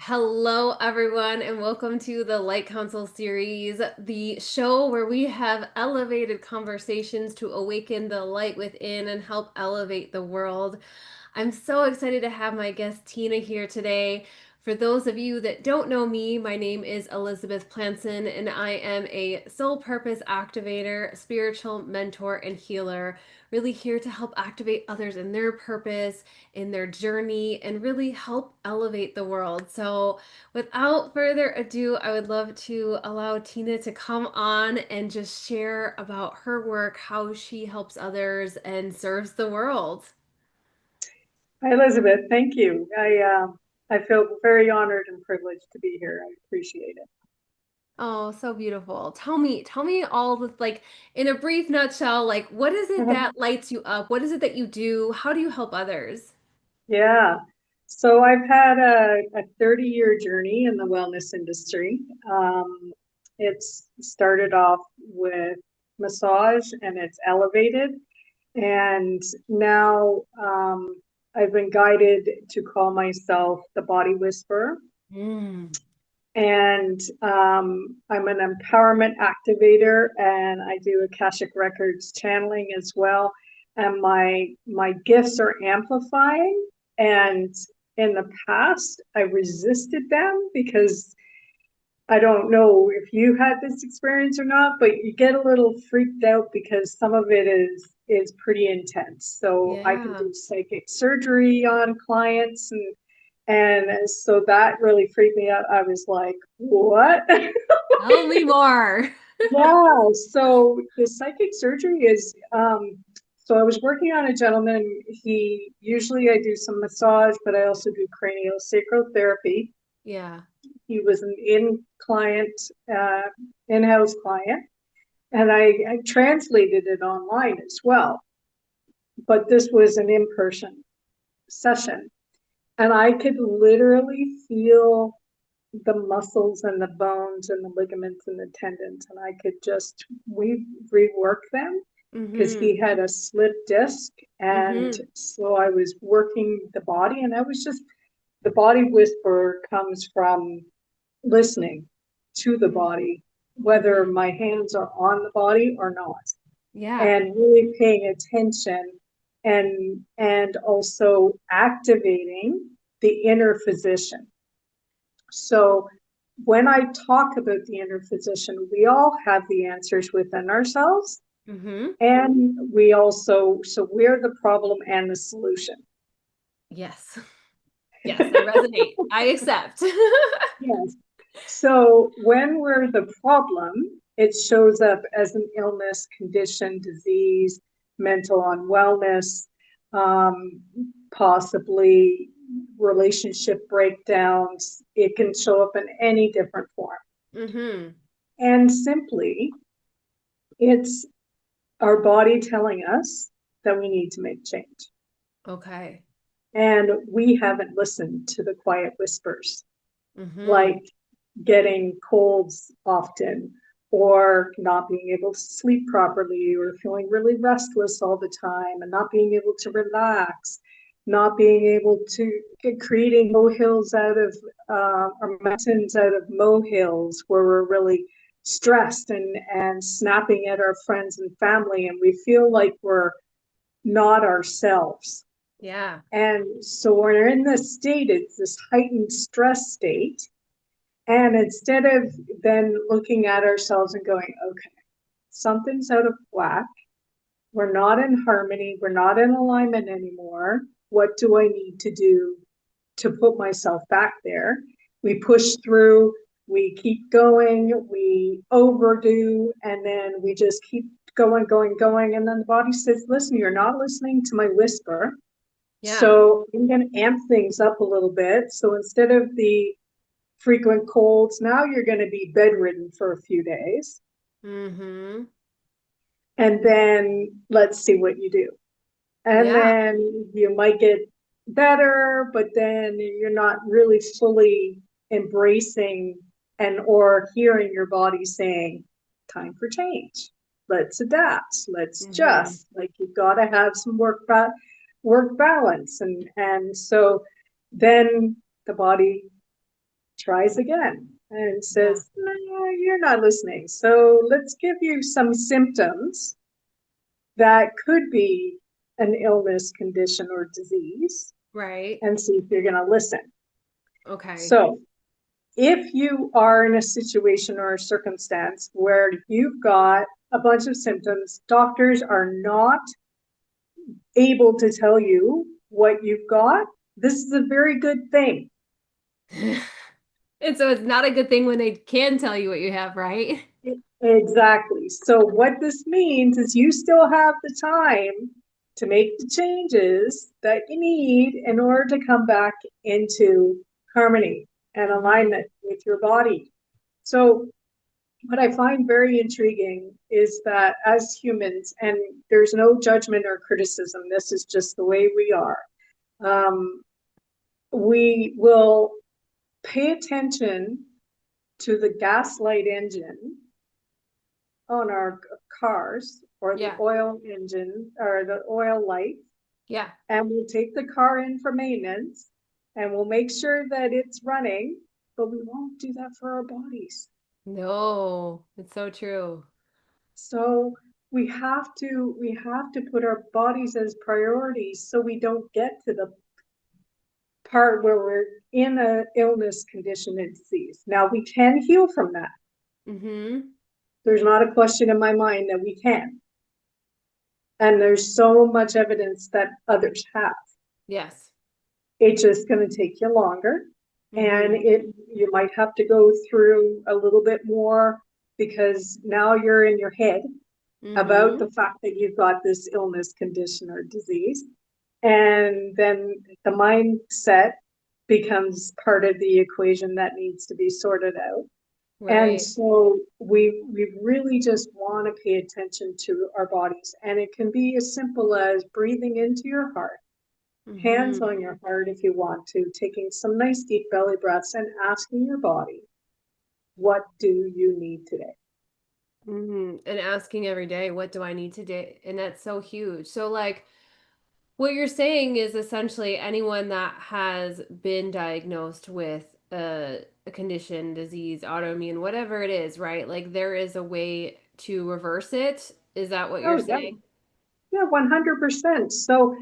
Hello, everyone, and welcome to the Light Council series, the show where we have elevated conversations to awaken the light within and help elevate the world. I'm so excited to have my guest Tina here today. For those of you that don't know me, my name is Elizabeth Plançon, and I am a soul purpose activator, spiritual mentor, and healer. Really here to help activate others in their purpose, in their journey, and really help elevate the world. So, without further ado, I would love to allow Tina to come on and just share about her work, how she helps others and serves the world. Hi, Elizabeth. Thank you. I feel very honored and privileged to be here. I appreciate it. Oh, so beautiful. Tell me all the like in a brief nutshell, like what is it that lights you up? What is it that you do? How do you help others? Yeah. So I've had a 30-year journey in the wellness industry. It's started off with massage and it's elevated. And now I've been guided to call myself the body whisperer. Mm. And I'm an empowerment activator, and I do Akashic Records channeling as well. And my gifts are amplifying. And in the past, I resisted them because I don't know if you had this experience or not, but you get a little freaked out because some of it is pretty intense. So I can Yeah. do psychic surgery on clients and so that really freaked me out. I was like, what? Tell me more. Yeah. So the psychic surgery is, so I was working on a gentleman. He usually I do some massage, but I also do craniosacral therapy. Yeah. He was an uh, in-house client, and I translated it online as well. But this was an in-person session, and I could literally feel the muscles and the bones and the ligaments and the tendons, and I could just rework them because Mm-hmm. he had a slip disc, and Mm-hmm. so I was working the body, and I was just the body whisper comes from listening to the body, whether Mm-hmm. my hands are on the body or not, Yeah. and really paying attention and also activating the inner physician. So when I talk about the inner physician, we all have the answers within ourselves. Mm-hmm. And we also, so we're the problem and the solution. Yes. Yes, I resonate. I accept. Yes. So when we're the problem, it shows up as an illness, condition, disease, mental unwellness, um, possibly relationship breakdowns. It can show up in any different form. Mm-hmm. And simply, it's our body telling us that we need to make change. Okay. And we haven't listened to the quiet whispers, Mm-hmm. like getting colds often, or not being able to sleep properly, or feeling really restless all the time, and not being able to relax, not being able to get creating molehills out of or mountains out of molehills where we're really stressed and snapping at our friends and family, and we feel like we're not ourselves. Yeah. And so when we're in this state, it's this heightened stress state. And instead of then looking at ourselves and going, okay, something's out of whack, we're not in harmony, we're not in alignment anymore. What do I need to do to put myself back there? We push through, we keep going, we overdo, and then we just keep going, going, going. And then the body says, listen, you're not listening to my whisper. Yeah. So I'm going to amp things up a little bit. So instead of the frequent colds, now you're going to be bedridden for a few days. Mm-hmm. And then let's see what you do. And Yeah. then you might get better, but then you're not really fully embracing and or hearing your body saying, time for change. Let's adapt. Let's Mm-hmm. just like you've got to have some work balance. And so then the body tries again and Yeah. says, no, you're not listening. So let's give you some symptoms that could be an illness, condition, or disease Right. and see if you're going to listen. Okay. So if you are in a situation or a circumstance where you've got a bunch of symptoms, doctors are not able to tell you what you've got, this is a very good thing. And so it's not a good thing when they can tell you what you have, right? Exactly. So what this means is you still have the time to make the changes that you need in order to come back into harmony and Mm-hmm. alignment with your body. So what I find very intriguing is that as humans, and there's no judgment or criticism, this is just the way we are, um, we will pay attention to the gaslight engine on our cars or the Yeah. oil engine or the oil light, Yeah. and we'll take the car in for maintenance and we'll make sure that it's running, but we won't do that for our bodies. No, it's so true. So we have to put our bodies as priorities so we don't get to the part where we're in a illness, condition, and disease. Now we can heal from that. Mm-hmm. There's not a question in my mind that we can. And there's so much evidence that others have. Yes. It's just going to take you longer. And Mm-hmm. you might have to go through a little bit more because now you're in your head about Mm-hmm. the fact that you've got this illness, condition, or disease. And then the mindset becomes part of the equation that needs to be sorted out. And Right. so we really just want to pay attention to our bodies. And it can be as simple as breathing into your heart, hands Mm-hmm. on your heart if you want to, taking some nice deep belly breaths and asking your body, what do you need today? Mm-hmm. And asking every day, what do I need today? And that's so huge. So like what you're saying is essentially anyone that has been diagnosed with a condition, disease, autoimmune, whatever it is, right? Like there is a way to reverse it. Is that what you're Oh, yeah, saying? yeah, 100%. So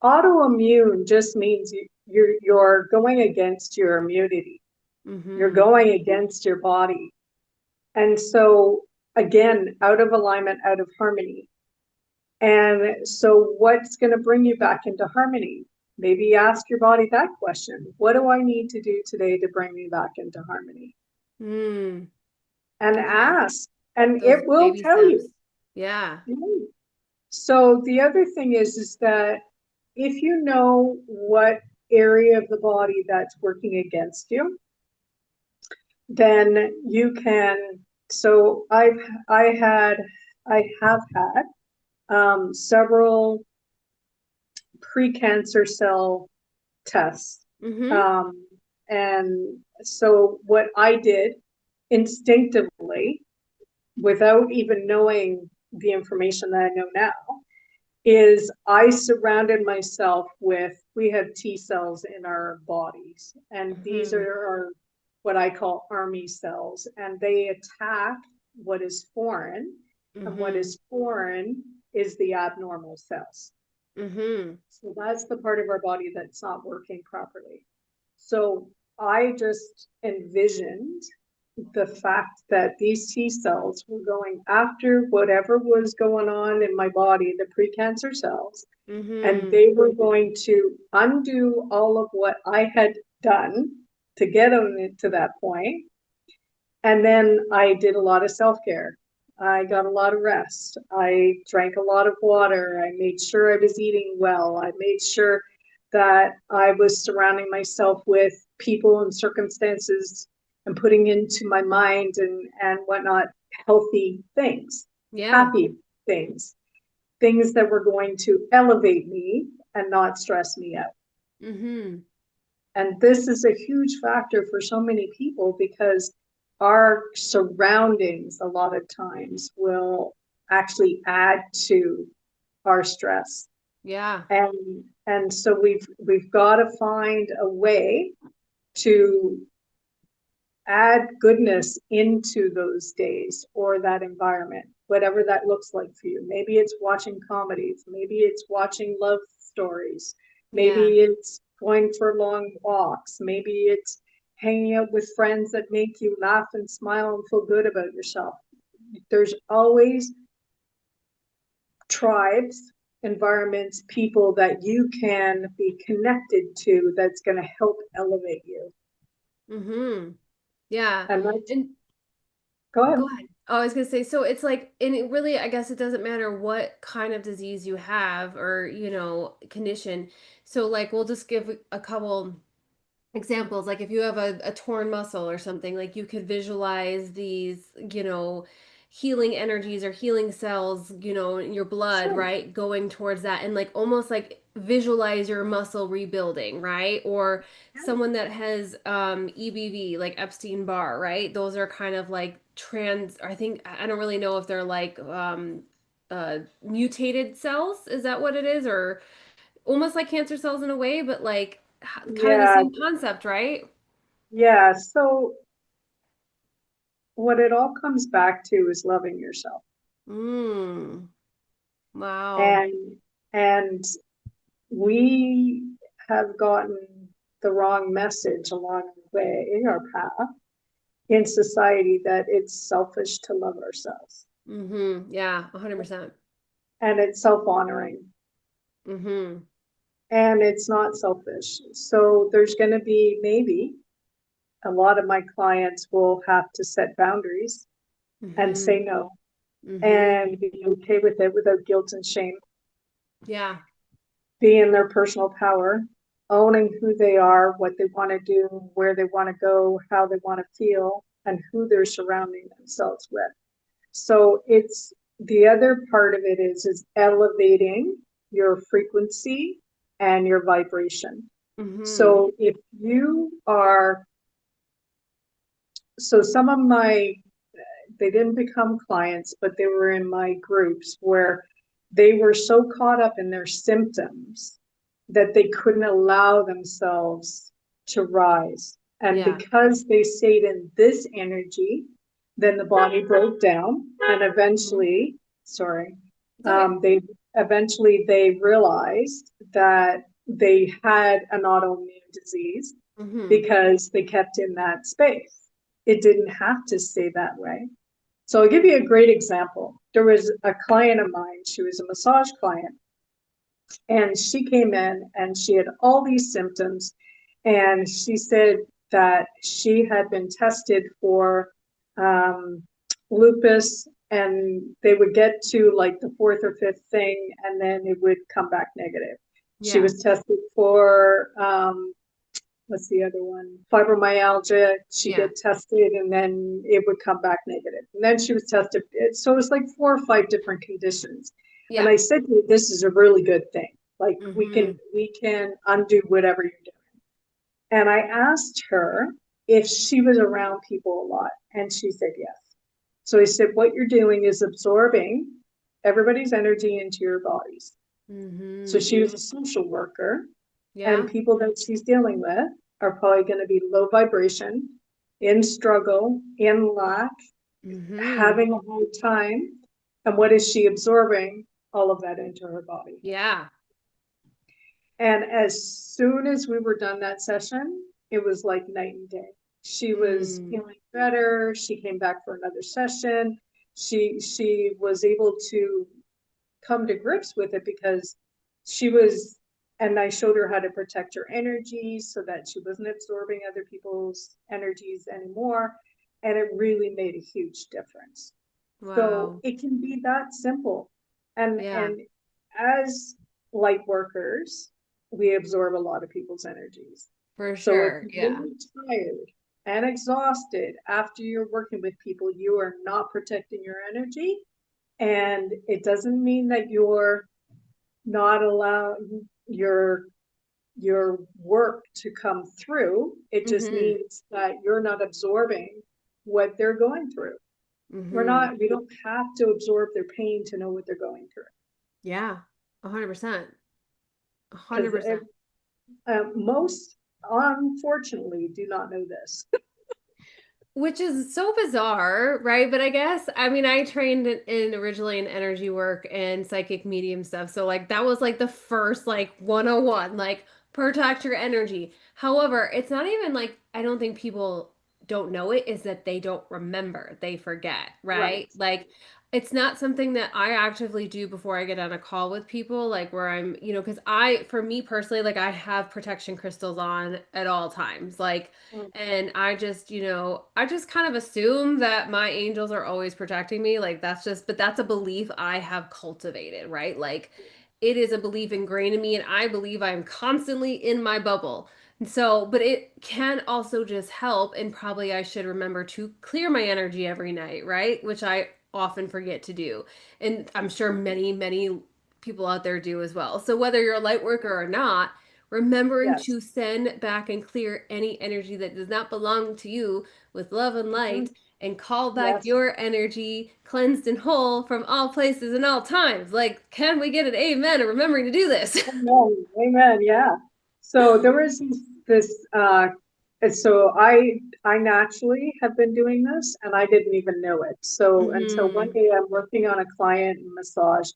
autoimmune just means you're going against your immunity. You're Mm-hmm. going against your body. And so again, out of alignment, out of harmony. And so what's going to bring you back into harmony? Maybe ask your body that question. What do I need to do today to bring me back into harmony? Mm. And Okay. ask, and Those it will baby tell you. steps. Yeah. So the other thing is that if you know what area of the body that's working against you, then you can. So I had I have had several precancer cell tests, Mm-hmm. um, and so what I did instinctively, without even knowing the information that I know now, is I surrounded myself with, we have T cells in our bodies, and these Mm-hmm. are what I call army cells, and they attack what is foreign, and what Mm-hmm. is foreign is the abnormal cells. Mm-hmm. So that's the part of our body that's not working properly. So I just envisioned the fact that these T cells were going after whatever was going on in my body, the precancer cells, and Mm-hmm. they were going to undo all of what I had done to get them to that point. And then I did a lot of self care. I got a lot of rest. I drank a lot of water. I made sure I was eating well. I made sure that I was surrounding myself with people and circumstances and putting into my mind and whatnot healthy things, Yeah. happy things, things that were going to elevate me and not stress me out. Mm-hmm. And this is a huge factor for so many people because our surroundings a lot of times will actually add to our stress. Yeah. And so we've got to find a way to add goodness into those days or that environment, whatever that looks like for you. Maybe it's watching comedies, maybe it's watching love stories, Yeah. maybe it's going for long walks, maybe it's hanging out with friends that make you laugh and smile and feel good about yourself. There's always tribes, environments, people that you can be connected to that's going to help elevate you. Mm-hmm. Yeah. And that's, And go go ahead. ahead. Oh, I was gonna say, so it's like, and it really, I guess it doesn't matter what kind of disease you have or, condition. So like, we'll just give a couple examples. Like if you have a torn muscle or something, like you could visualize these, healing energies or healing cells, in your blood, Sure. right, going towards that, and like almost like visualize your muscle rebuilding, right? Or someone that has EBV, like Epstein Barr, right? Those are kind of like trans, I think, I don't really know if they're like mutated cells, is that what it is? Or almost like cancer cells in a way, but like kind of the Yeah, same concept, right? yeah. So what it all comes back to is loving yourself. Mm. Wow. And and we have gotten the wrong message along the way in our path in society that it's selfish to love ourselves Mm-hmm. Yeah, 100%. and it's self-honoring Mm-hmm. and it's not selfish. So there's going to be maybe a lot of my clients will have to set boundaries and Mm-hmm. say no Mm-hmm. and be okay with it without guilt and shame, Yeah. be in their personal power, owning who they are, what they want to do, where they want to go, how they want to feel, and who they're surrounding themselves with. So it's the other part of it is elevating your frequency and your vibration. Mm-hmm. So if you are, so some of my, they didn't become clients, but they were in my groups where they were so caught up in their symptoms that they couldn't allow themselves to rise. And Yeah. because they stayed in this energy, then the body broke down and Mm-hmm. eventually, sorry, It's okay. they they realized that they had an autoimmune disease Mm-hmm. because they kept in that space. It didn't have to stay that way. So I'll give you a great example. There was a client of mine, she was a massage client, and she came in and she had all these symptoms. And she said that she had been tested for um, lupus, and they would get to like the fourth or fifth thing, and then it would come back negative. She Yeah. was tested for what's the other one? Fibromyalgia. She'd Yeah. get tested and then it would come back negative. And then she was tested. So it was like 4 or 5 different conditions. And Yeah. I said to her, this is a really good thing. Like Mm-hmm. we can undo whatever you're doing. And I asked her if she was around people a lot. And she said yes. So I said, what you're doing is absorbing everybody's energy into your bodies. So Mm-hmm. she was a social worker and Yeah. people that she's dealing with are probably going to be low vibration, in struggle, in lack, Mm-hmm. having a hard time. And what is she absorbing? All of that into her body. Yeah. And as soon as we were done that session, it was like night and day. She was Mm. feeling better. She came back for another session. She was able to come to grips with it because she was, and I showed her how to protect her energy so that she wasn't absorbing other people's energies anymore. And it really made a huge difference. So Wow. it can be that simple. Yeah. And as light workers, we absorb a lot of people's energies. For So if sure. Yeah. you're tired and exhausted after you're working with people, you are not protecting your energy. And it doesn't mean that you're not allowing your work to come through. It just Mm-hmm. means that you're not absorbing what they're going through. Mm-hmm. We don't have to absorb their pain to know what they're going through. Yeah. 100%. a hundred Because percent. most, unfortunately, do not know this. Which is so bizarre, right? But I guess, I mean, I trained originally in energy work and psychic medium stuff. So like that was like the first like 101, like protect your energy. However, it's not even like I don't think people don't know it, is that they don't remember, they forget, right? Right. Like it's not something that I actively do before I get on a call with people, like where I'm, because for me personally, like I have protection crystals on at all times. Like, Mm. and I just kind of assume that my angels are always protecting me. Like but that's a belief I have cultivated, right? Like it is a belief ingrained in me, and I believe I am constantly in my bubble. And so, but it can also just help, and probably I should remember to clear my energy every night, right? Which I often forget to do. And I'm sure many, many people out there do as well. So whether you're a light worker or not, remembering Yes. to send back and clear any energy that does not belong to you with love and Mhm. light, and call back Yes. your energy cleansed and whole from all places and all times. Like, can we get an amen and remembering to do this? Amen. Amen. Yeah. So there was this and so I naturally have been doing this and I didn't even know it. So until one Mm-hmm. day I'm working on a client in massage.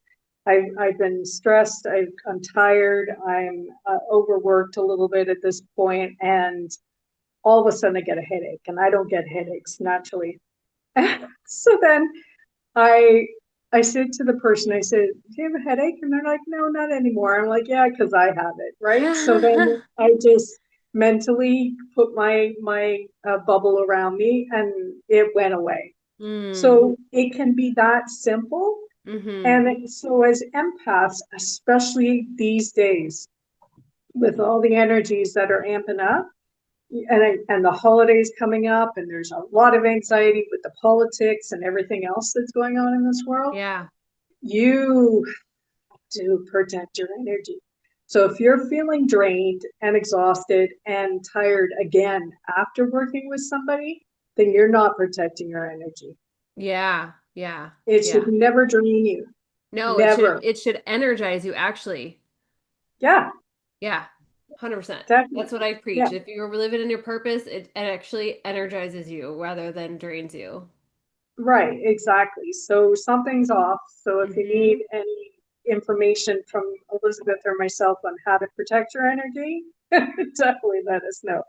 I've been stressed. I'm tired. I'm overworked a little bit at this point, and all of a sudden I get a headache, and I don't get headaches naturally. So then I I said to the person, I said, "Do you have a headache?" And they're like, "No, not anymore." I'm like, "Yeah, because I have it, right?" So then I just mentally put my bubble around me, and it went away. Mm. So it can be that simple. Mm-hmm. And so as empaths, especially these days, with all the energies that are amping up, and the holidays coming up, and there's a lot of anxiety with the politics and everything else that's going on in this world, Yeah. you to protect your energy. So if you're feeling drained and exhausted and tired again after working with somebody, then you're not protecting your energy. Yeah. Yeah. It should Yeah. never drain you. No, Never. it should energize you actually. Yeah, Yeah. 100%. That's what definitely. I preach. Yeah. If you're living in your purpose, it actually energizes you rather than drains you. Right, exactly. So something's off. So if you Mm-hmm. need any information from Elizabeth or myself on how to protect your energy, definitely let us know.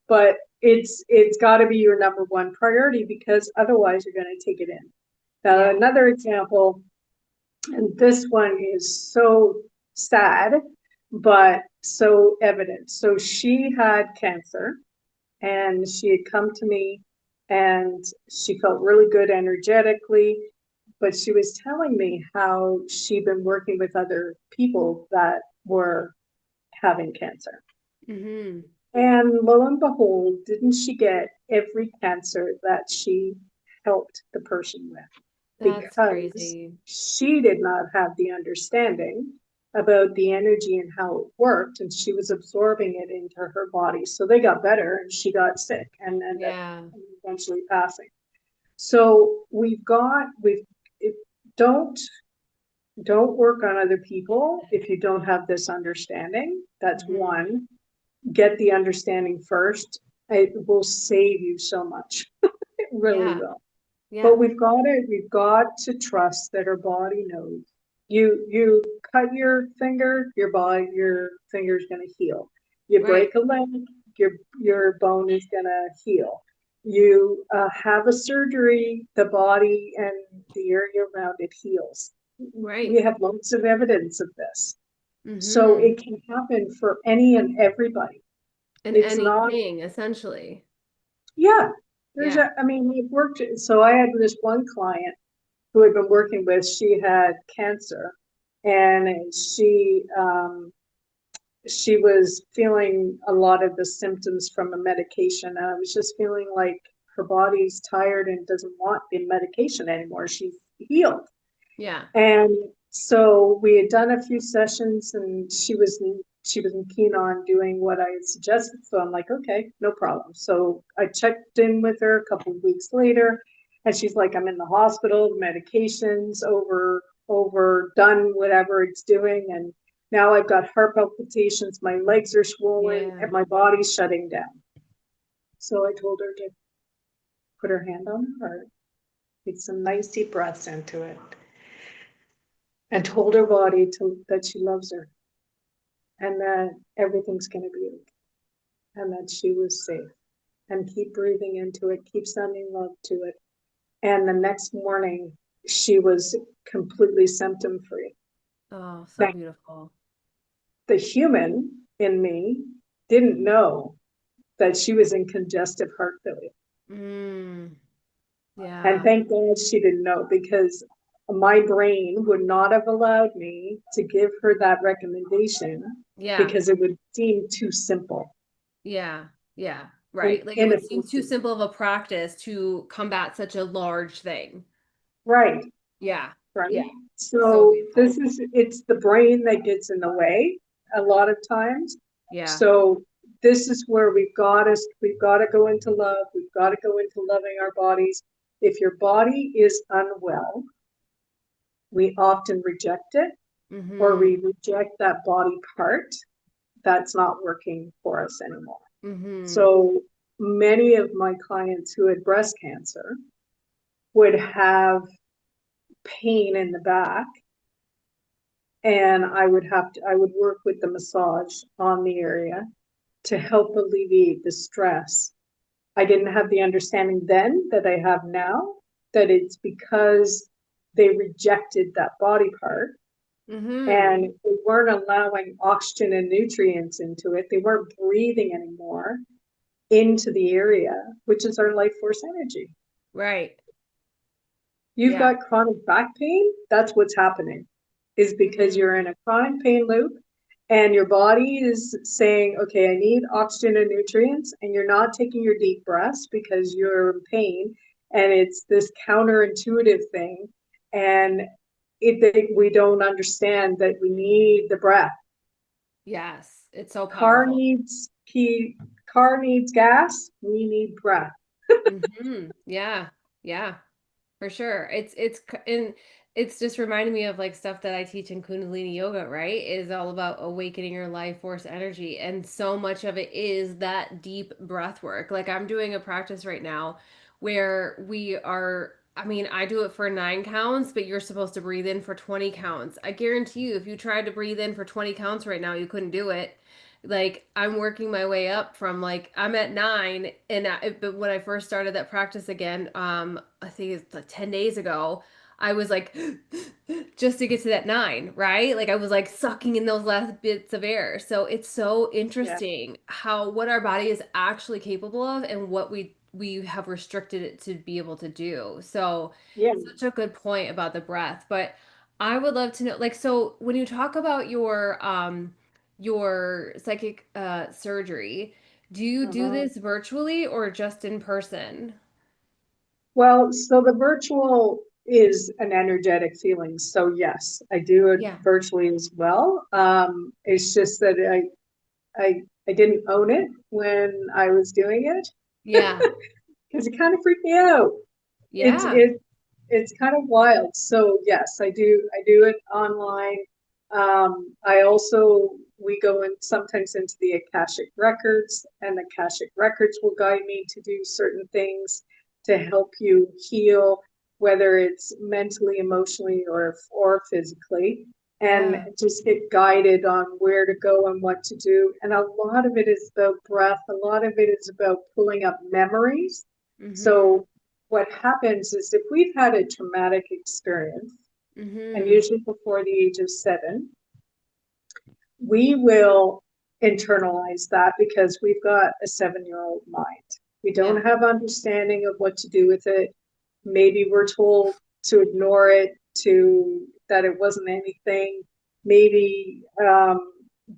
But it's got to be your number one priority, because otherwise you're going to take it in. Now, Yeah. another example, and this one is so sad, but so evident. So she had cancer, and she had come to me, and she felt really good energetically, but she was telling me how she'd been working with other people that were having cancer. Mm-hmm. And lo and behold, didn't she get every cancer that she helped the person with? That's Because crazy. she did not have the understanding about the energy and how it worked, and she was absorbing it into her body. So they got better, and she got sick and ended up Yeah. eventually passing. So we've it, don't don't work on other people if you don't have this understanding. That's Mm-hmm. one. Get the understanding first. It will save you so much. It really Yeah. will. Yeah. But we've got to trust that our body knows. You cut your finger, your finger's gonna heal. You Right. break a leg, your bone is gonna heal. You have a surgery, the body and the area around it heals. Right. We have lots of evidence of this. So Mm-hmm. it can happen for any and everybody. And It's not, anything, essentially. yeah. Yeah. I mean, we've worked, so I had this one client who had been working with, she had cancer, and she was feeling a lot of the symptoms from a medication. And I was just feeling like her body's tired and doesn't want the medication anymore. She's healed. Yeah. And so we had done a few sessions, and she wasn't keen on doing what I had suggested. So I'm like, okay, no problem. So I checked in with her a couple of weeks later, and she's like, I'm in the hospital, the medication's overdone whatever it's doing, and now I've got heart palpitations, my legs are swollen, Yeah. and my body's shutting down. So I told her to put her hand on her heart, take some nice deep breaths into it, and told her body that she loves her and that everything's going to be okay and that she was safe. And keep breathing into it, keep sending love to it. And the next morning, she was completely symptom free. Oh, so Now, beautiful. the human in me didn't know that she was in congestive heart failure. Mm, And yeah. thank God she didn't know, because my brain would not have allowed me to give her that recommendation Yeah. because it would seem too simple Yeah. Yeah. and Right. Like it would seem too ineffective. simple of a practice to combat such a large thing. Right, Yeah. right. Yeah. So So beautiful. it's the brain that gets in the way a lot of times. Yeah. So this is where we've got to go into love. We've got to go into loving our bodies. If your body is unwell, we often reject it, or Mm-hmm. we reject that body part that's not working for us anymore. Mm-hmm. So many of my clients who had breast cancer would have pain in the back, and I would work with the massage on the area to help alleviate the stress. I didn't have the understanding then that I have now, that it's because they rejected that body part Mm-hmm. and they weren't allowing oxygen and nutrients into it. They weren't breathing anymore into the area, which is our life force energy. Right. You've Yeah. got chronic back pain, that's what's happening, is because you're in Mm. a chronic pain loop and your body is saying, okay, I need oxygen and nutrients, and you're not taking your deep breaths because you're in pain. And it's this counterintuitive thing. And we don't understand that we need the breath. Yes. It's so Car powerful. needs key, car needs gas, we need breath. Mm-hmm. Yeah. Yeah. For sure. And it's just reminding me of like stuff that I teach in Kundalini yoga, right? Is all about awakening your life force energy. And so much of it is that deep breath work. Like I'm doing a practice right now where I mean, I do it for 9 counts, but you're supposed to breathe in for 20 counts. I guarantee you, if you tried to breathe in for 20 counts right now, you couldn't do it. Like I'm working my way up from like I'm at 9, and but when I first started that practice again, I think it's like 10 days ago, I was like just to get to that 9, right? Like I was like sucking in those last bits of air. So it's so Yeah. interesting how what our body is actually capable of and what we have restricted it to be able to do. So Yeah. such a good point about the breath. But I would love to know, like, so when you talk about your psychic surgery, do you do Uh-huh. this virtually or just in person? Well, so the virtual is an energetic feeling. So yes, I do it Yeah. virtually as well. It's just that I didn't own it when I was doing it Yeah. because it kind of freaked me out. It's Yeah. it it's kind of wild. So yes, I do it online. I also we go in sometimes into the Akashic records, and the Akashic records will guide me to do certain things to help you heal, whether it's mentally, emotionally, or physically, and Yeah. just get guided on where to go and what to do. And a lot of it is about breath. A lot of it is about pulling up memories. Mm-hmm. So what happens is if we've had a traumatic experience, and Mm-hmm. usually before the age of 7, we will internalize that because we've got a 7-year-old mind. We Yeah. don't have understanding of what to do with it. Maybe we're told to ignore it, to that it wasn't anything. Maybe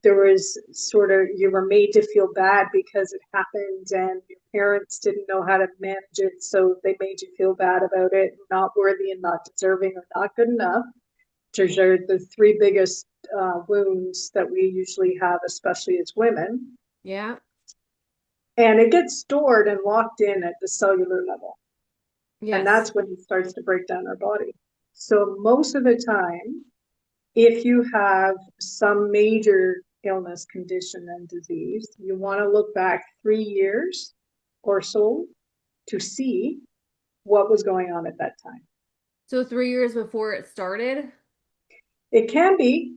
there was sort of you were made to feel bad because it happened and your parents didn't know how to manage it, so they made you feel bad about it, not worthy and not deserving or not good enough. Those are the three biggest wounds that we usually have, especially as women. Yeah. And it gets stored and locked in at the cellular level. And Yes. that's when it starts to break down our body. So, most of the time, if you have some major illness, condition, and disease, you want to look back 3 years or so to see. what was going on at that time. So 3 years before it started? It can be,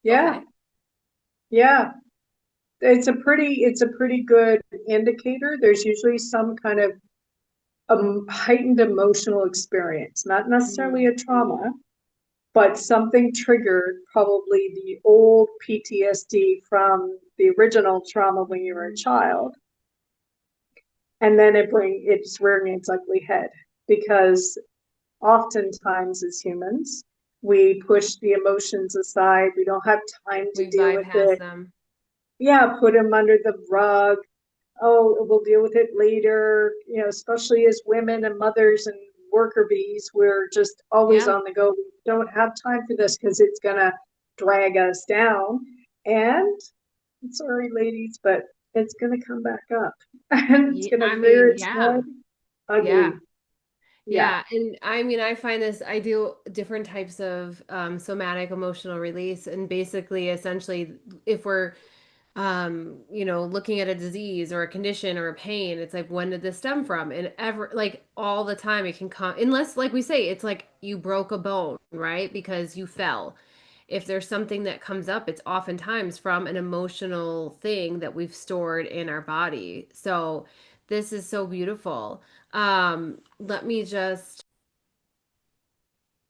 yeah, Okay. yeah. It's a pretty good indicator. There's usually some kind of heightened emotional experience, not necessarily Mm, a trauma, but something triggered probably the old PTSD from the original trauma when you were a child, and then it's rearing its ugly head because oftentimes as humans we push the emotions aside. We don't have time to we deal with bypass it. them. Yeah, put them under the rug. Oh, we'll deal with it later. Especially as women and mothers and worker bees, we're just always Yeah. on the go. We don't have time for this because it's gonna drag us down. And sorry, ladies, but it's gonna come back up and it's Yeah, gonna I rear mean, its head yeah. Yeah. ugly. Yeah. Yeah, and I mean, I find this, I do different types of somatic emotional release, and basically, essentially, if we're looking at a disease or a condition or a pain, it's like, when did this stem from? And ever, like, all the time it can come, unless, like we say, it's like you broke a bone, right? Because you fell. If there's something that comes up, it's oftentimes from an emotional thing that we've stored in our body. So this is so beautiful. Let me just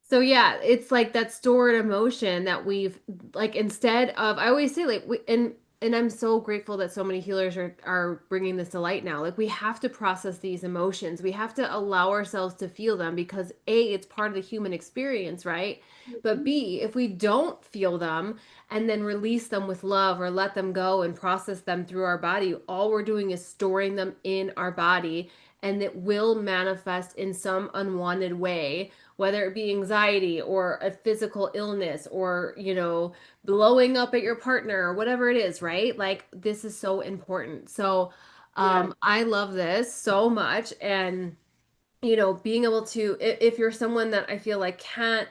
so yeah, it's like that stored emotion that we've, like, instead of, I always say, like, and I'm so grateful that so many healers are bringing this to light now. Like, we have to process these emotions. We have to allow ourselves to feel them because A, it's part of the human experience, right? But B, if we don't feel them and then release them with love or let them go and process them through our body, all we're doing is storing them in our body, and it will manifest in some unwanted way, whether it be anxiety or a physical illness or, blowing up at your partner or whatever it is, right? Like, this is so important. So, Yeah. I love this so much. And, being able to, if you're someone that I feel like can't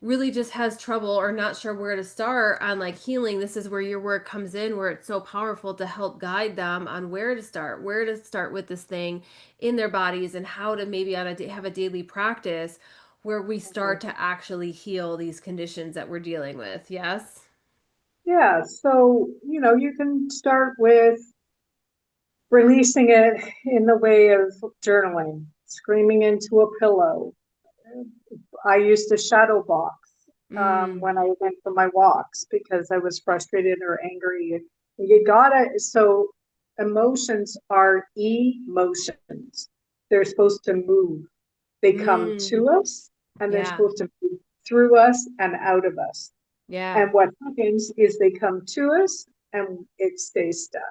really, just has trouble or not sure where to start on, like, healing, this is where your work comes in, where it's so powerful to help guide them on where to start with this thing in their bodies, and how to maybe have a daily practice where we start to actually heal these conditions that we're dealing with. Yes. Yeah. So, you can start with releasing it in the way of journaling, screaming into a pillow. I used to shadow box Mm, when I went for my walks because I was frustrated or angry. You gotta, so emotions are emotions. They're supposed to move. They come mm, to us and they're yeah, supposed to move through us and out of us. yeah, And what happens is they come to us and it stays stuck.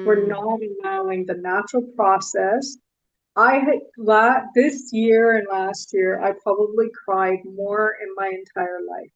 We're mm, not allowing the natural process. I had this year and last year, I probably cried more in my entire life.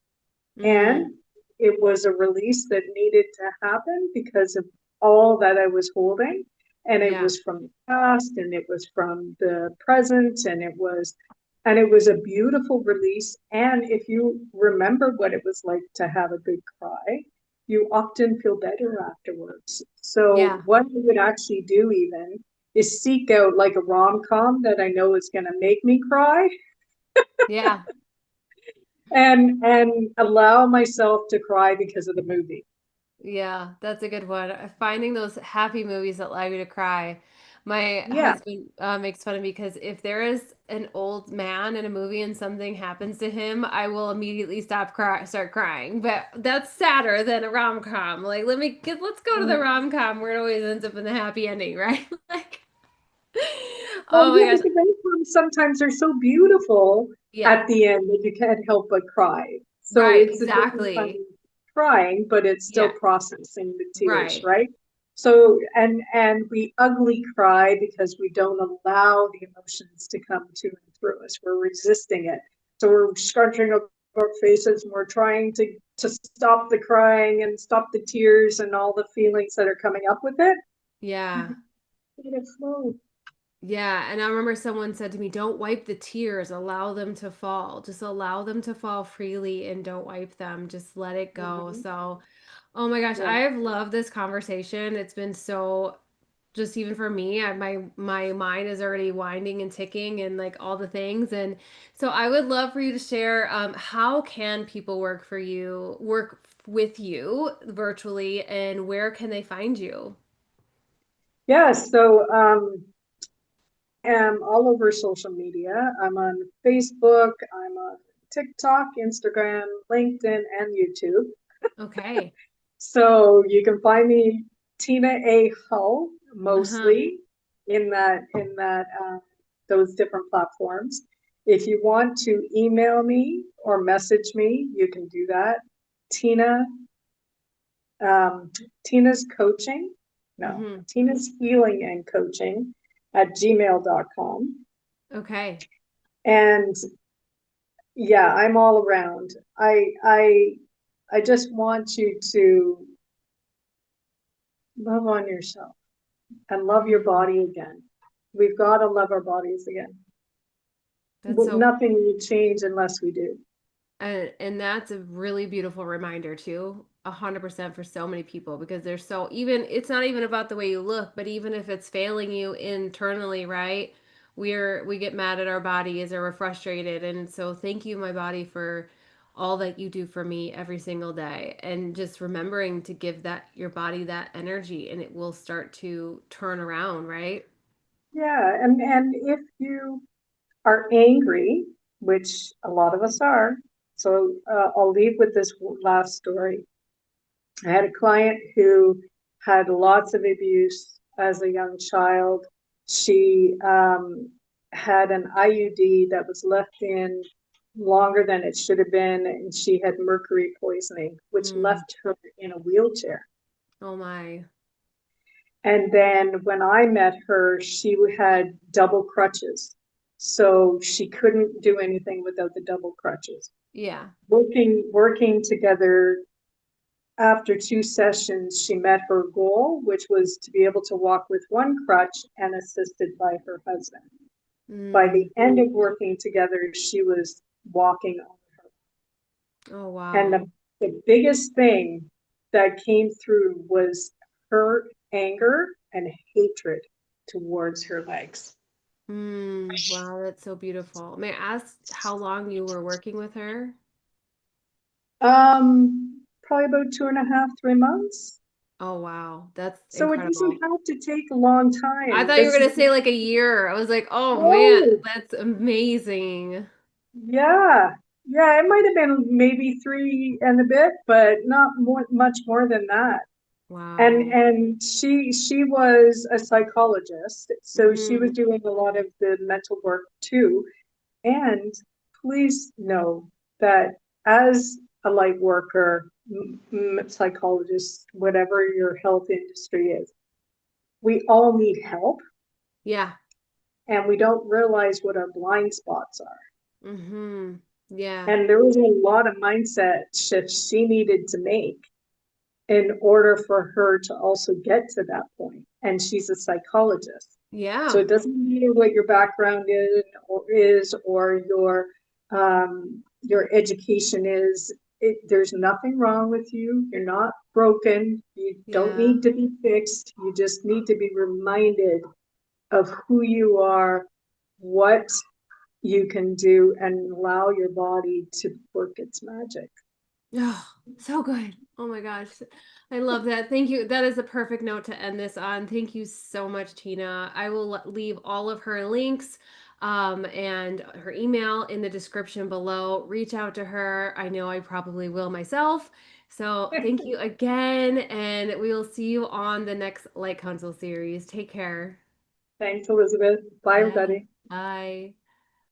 mm, And it was a release that needed to happen because of all that I was holding. And it yeah, was from the past and it was from the present and it was a beautiful release. And if you remember what it was like to have a good cry, you often feel better afterwards. So yeah, what I would actually do even is seek out like a rom-com that I know is going to make me cry yeah. and allow myself to cry because of the movie. Yeah, that's a good one. Finding those happy movies that allow you to cry. My Yeah. husband makes fun of me because if there is an old man in a movie and something happens to him, I will immediately start crying. But that's sadder than a rom-com. Like, let's go to the rom-com where it always ends up in the happy ending, right? Like, Well, oh my yeah, gosh. but the rom-coms sometimes are so beautiful Yeah, at the end that you can't help but cry. So right, it's a different kind exactly. of crying, but it's still Yeah, processing the tears, right. right? So and we ugly cry because we don't allow the emotions to come to and through us. We're resisting it. So we're scrunching up our faces and we're trying to stop the crying and stop the tears and all the feelings that are coming up with it. Yeah. Let it flow. Yeah, and I remember someone said to me, "Don't wipe the tears, allow them to fall. Just allow them to fall freely and don't wipe them. Just let it go." Mhm. So, oh my gosh, Yeah. I've loved this conversation. It's been so just even for me, my mind is already winding and ticking and like all the things. And so I would love for you to share, how can people work with you virtually, and where can they find you? Yeah, so am all over social media. I'm on Facebook, I'm on TikTok, Instagram, LinkedIn, and YouTube. Okay. So you can find me Tina A Hull Uh-huh. mostly in that those different platforms. If you want to email me or message me, you can do that. Tina, um, Tina's coaching, no, Mm-hmm. Tina's healing and coaching at gmail.com. Okay. And yeah, I'm all around. I just want you to love on yourself and love your Mm. body again. We've got to love our bodies again. That's Well, so nothing will change unless we do. And that's a really beautiful reminder too, 100% for so many people, because they're so, even it's not even about the way you look, but even if it's failing you internally, right? We get mad at our bodies or we're frustrated. And so thank you, my body, for all that you do for me every single day. And just remembering to give that your body that energy, and it will start to turn around, right? Yeah, and if you are angry, which a lot of us are, so I'll leave with this last story. I had a client who had lots of abuse as a young child. She had an IUD that was left in longer than it should have been, and she had mercury poisoning, which Mm. left her in a wheelchair. Oh my. And then when I met her, she had double crutches. So she couldn't do anything without the double crutches. Yeah. Working together after 2 sessions, she met her goal, which was to be able to walk with one crutch and assisted by her husband. By Mm. the end of working together, she was walking on her. Oh And wow. the biggest thing that came through was her anger and hatred towards her legs. Wow, that's so beautiful. May I ask how long you were working with her? Probably about 2.5, 3 months. Oh, wow, that's So it doesn't incredible. have to take a long I time. thought you were This gonna say like a year. I was like, oh man, no, that's amazing. yeah, yeah, it might have been maybe three and a bit, but not much more than that. And Wow. and she was a psychologist, so she was Mm-hmm. doing a lot of the mental work too. And please know that as a light worker, psychologist, whatever your health industry is, we all need help, Yeah. and we don't realize what our blind spots are. Mm-hmm. Yeah. And there was a lot of mindset shifts she needed to make in order for her to also get to that point. And she's a psychologist. So Yeah. it doesn't matter what your background is or your education is. There's nothing wrong with you. You're not broken. You don't Yeah. need to be fixed. You just need to be reminded of who you are, what you can do, and allow your body to work its magic. Oh, so good. Oh my gosh. I love that. Thank you. That is a perfect note to end this on. Thank you so much, Tina. I will leave all of her links, and her email in the description below. Reach out to her. I know I probably will myself. So thank you again, and we will see you on the next Light Council series. Take care. Thanks, Elizabeth. Bye, Yeah. everybody. Bye.